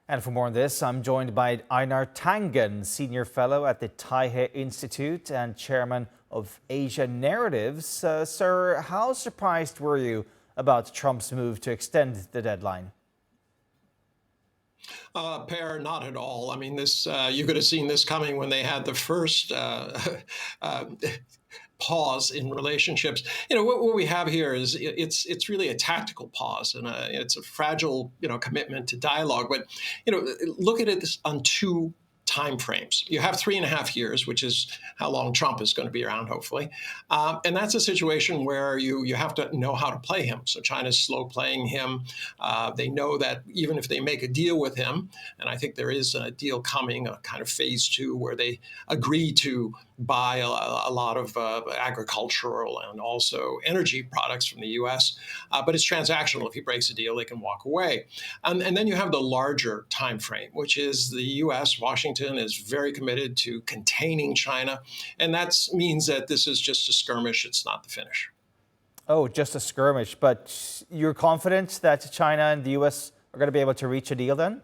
And for more on this, I'm joined by Einar Tangen, Senior Fellow at the Taihe Institute and Chairman of Asia Narratives. Sir, how surprised were you about Trump's move to extend the deadline? Per, not at all. I mean, this you could have seen this coming when they had the first uh, pause in relationships. What we have here is it's really a tactical pause, and it's a fragile commitment to dialogue. But look at it on two time frames. You have 3.5 years, which is how long Trump is going to be around, hopefully. And that's a situation where you have to know how to play him. So China's slow playing him. They know that even if they make a deal with him, and I think there is a deal coming, a kind of phase 2, where they agree to buy a lot of agricultural and also energy products from the U.S. But it's transactional. If he breaks a deal, they can walk away. And then you have the larger time frame, which is the U.S., Washington is very committed to containing China. And that means that this is just a skirmish. It's not the finish. Oh, just a skirmish. But you're confident that China and the U.S. are going to be able to reach a deal then?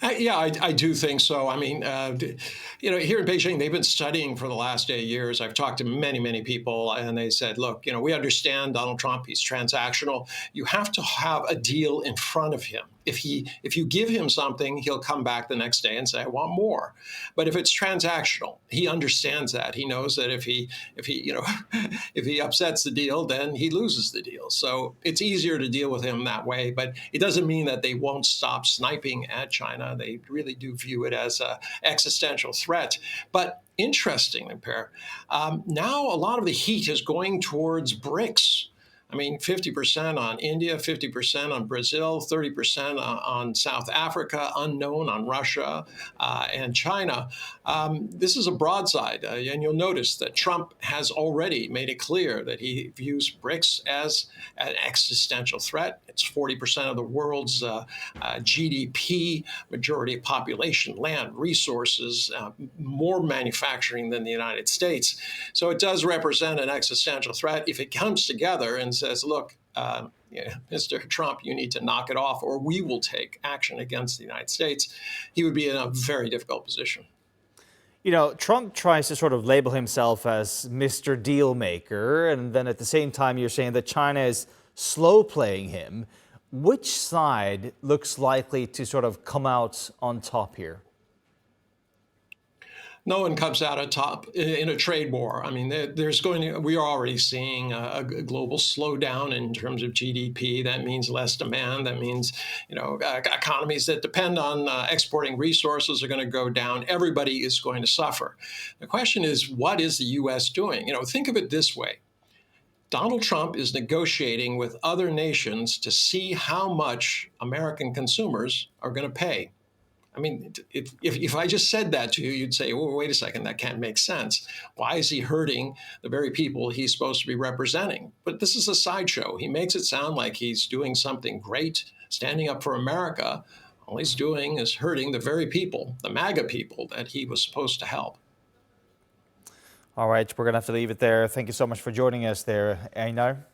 I do think so. I mean, here in Beijing, they've been studying for the last 8 years. I've talked to many, many people, and they said, look, we understand Donald Trump, he's transactional. You have to have a deal in front of him. If you give him something, he'll come back the next day and say, I want more. But if it's transactional, he understands that. He knows that if he if he upsets the deal, then he loses the deal. So it's easier to deal with him that way. But it doesn't mean that they won't stop sniping at China. They really do view it as an existential threat. But interestingly, Per, now a lot of the heat is going towards BRICS. I mean, 50% on India, 50% on Brazil, 30% on South Africa, unknown on Russia and China. This is a broadside, and you'll notice that Trump has already made it clear that he views BRICS as an existential threat. It's 40% of the world's GDP, majority of population, land, resources, more manufacturing than the United States. So it does represent an existential threat if it comes together and says, look, Mr. Trump, you need to knock it off, or we will take action against the United States. He would be in a very difficult position. Trump tries to sort of label himself as Mr. Dealmaker, and then at the same time, you're saying that China is slow playing him. Which side looks likely to sort of come out on top here? No one comes out on top in a trade war. I mean, we are already seeing a global slowdown in terms of GDP. That means less demand. That means, economies that depend on exporting resources are going to go down. Everybody is going to suffer. The question is, what is the U.S. doing? Think of it this way. Donald Trump is negotiating with other nations to see how much American consumers are going to pay. I mean, if I just said that to you, you'd say, well, wait a second, that can't make sense. Why is he hurting the very people he's supposed to be representing? But this is a sideshow. He makes it sound like he's doing something great, standing up for America. All he's doing is hurting the very people, the MAGA people that he was supposed to help. All right, we're going to have to leave it there. Thank you so much for joining us there, Einar.